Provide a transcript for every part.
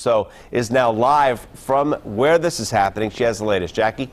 so is now live from where this is happening. She has the latest. Jackie?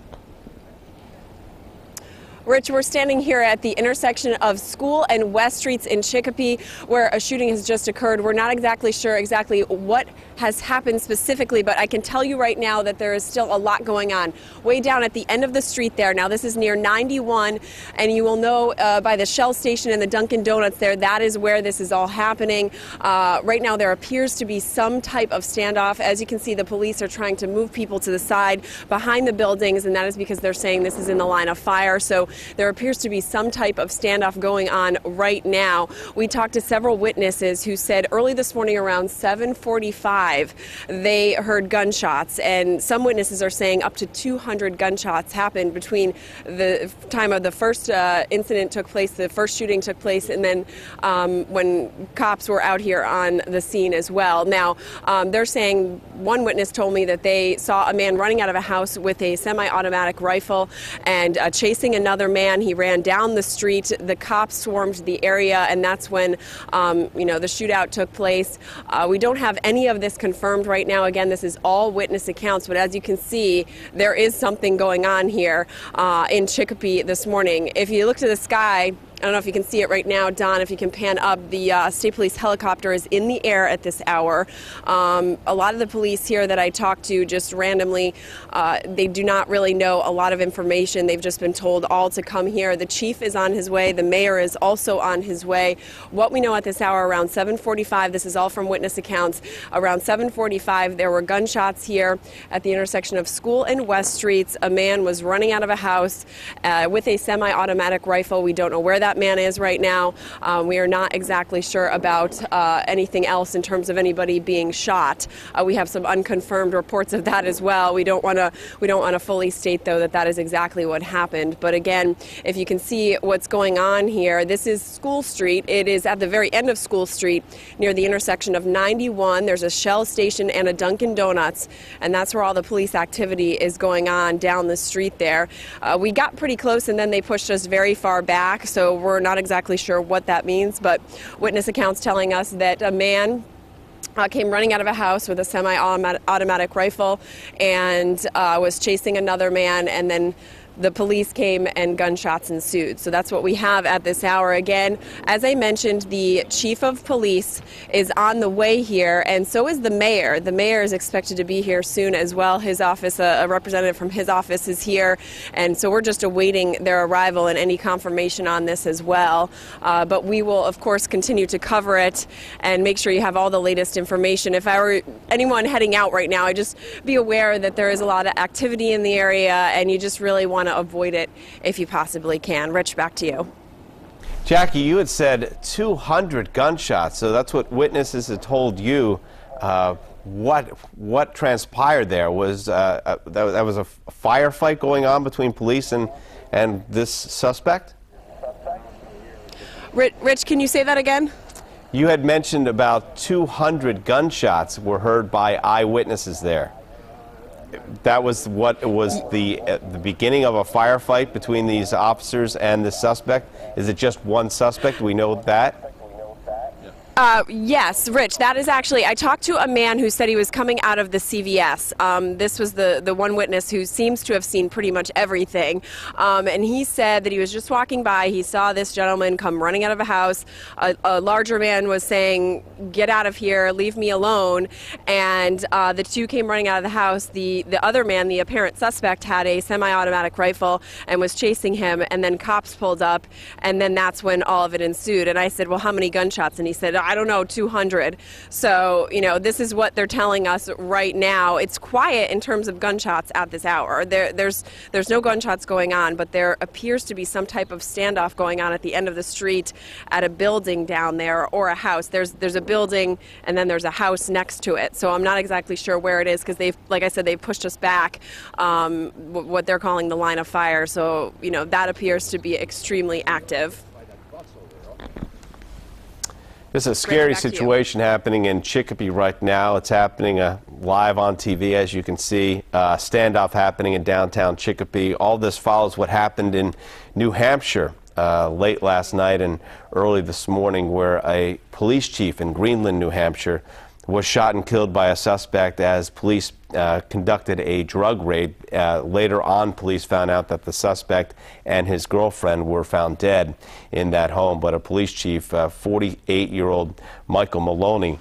Rich, we're standing here at the intersection of School and West Streets in Chicopee, where a shooting has just occurred. We're not exactly sure what has happened specifically, but I can tell you right now that there is still a lot going on. Way down at the end of the street there, now this is near 91, and you will know by the Shell station and the Dunkin' Donuts there, that is where this is all happening. Right now there appears to be some type of standoff. As you can see, the police are trying to move people to the side behind the buildings, and that is because they're saying this is in the line of fire. So there appears to be some type of standoff going on right now. We talked to several witnesses who said early this morning around 7:45 they heard gunshots, and some witnesses are saying up to 200 gunshots happened between the time of the first incident took place, the first shooting took place, and then when cops were out here on the scene as well. Now, they're saying, one witness told me that they saw a man running out of a house with a semi-automatic rifle and chasing another man. He ran down the street. The cops swarmed the area, and that's when the shootout took place. We don't have any of this confirmed right now. Again, this is all witness accounts, but as you can see, there is something going on here in Chicopee this morning. If you look to the sky, I don't know if you can see it right now, Don, if you can pan up, the state police helicopter is in the air at this hour. A lot of the police here that I talked to just randomly, they do not really know a lot of information. They've just been told all to come here. The chief is on his way. The mayor is also on his way. What we know at this hour, around 7:45, this is all from witness accounts, around 7:45 there were gunshots here at the intersection of School and West Streets. A man was running out of a house with a semi-automatic rifle. We don't know where that man is right now. We are not exactly sure about anything else in terms of anybody being shot. We have some unconfirmed reports of that as well. We don't want to fully state, though, that is exactly what happened. But again, if you can see what's going on here, this is School Street. It is at the very end of School Street near the intersection of 91. There's a Shell station and a Dunkin' Donuts, and that's where all the police activity is going on down the street there. We got pretty close, and then they pushed us very far back, so we're not exactly sure what that means, but witness accounts telling us that a man came running out of a house with a semi-automatic rifle and was chasing another man, and then the police came and gunshots ensued. So that's what we have at this hour. Again, as I mentioned, the chief of police is on the way here, and so is the mayor. The mayor is expected to be here soon as well. His office, a representative from his office is here, and so we're just awaiting their arrival and any confirmation on this as well. But we will, of course, continue to cover it and make sure you have all the latest information. If I were anyone heading out right now, I'd just be aware that there is a lot of activity in the area, and you just really want to avoid it if you possibly can. Rich, back to you. Jackie, you had said 200 gunshots, so that's what witnesses had told you. What transpired there? Was that was a firefight going on between police and this suspect? Rich, can you say that again? You had mentioned about 200 gunshots were heard by eyewitnesses there. That was what was the beginning of a firefight between these officers and the suspect? Is it just one suspect? Do we know that? Yes, Rich, that is actually, I talked to a man who said he was coming out of the CVS. This was the one witness who seems to have seen pretty much everything. And he said that he was just walking by. He saw this gentleman come running out of a house. A larger man was saying, "Get out of here, leave me alone." And the two came running out of the house. The other man, the apparent suspect, had a semi-automatic rifle and was chasing him. And then cops pulled up. And then that's when all of it ensued. And I said, "Well, how many gunshots?" And he said, "I don't know, 200. So, this is what they're telling us right now. It's quiet in terms of gunshots at this hour. There's no gunshots going on, but there appears to be some type of standoff going on at the end of the street at a building down there or a house. There's a building and then there's a house next to it. So I'm not exactly sure where it is because like I said, they've pushed us back, what they're calling the line of fire. So, that appears to be extremely active. This is a scary situation happening in Chicopee right now. It's happening live on TV, as you can see. Standoff happening in downtown Chicopee. All this follows what happened in New Hampshire late last night and early this morning, where a police chief in Greenland, New Hampshire, was shot and killed by a suspect as police conducted a drug raid. Later on, police found out that the suspect and his girlfriend were found dead in that home. But a police chief, 48-year-old Michael Maloney,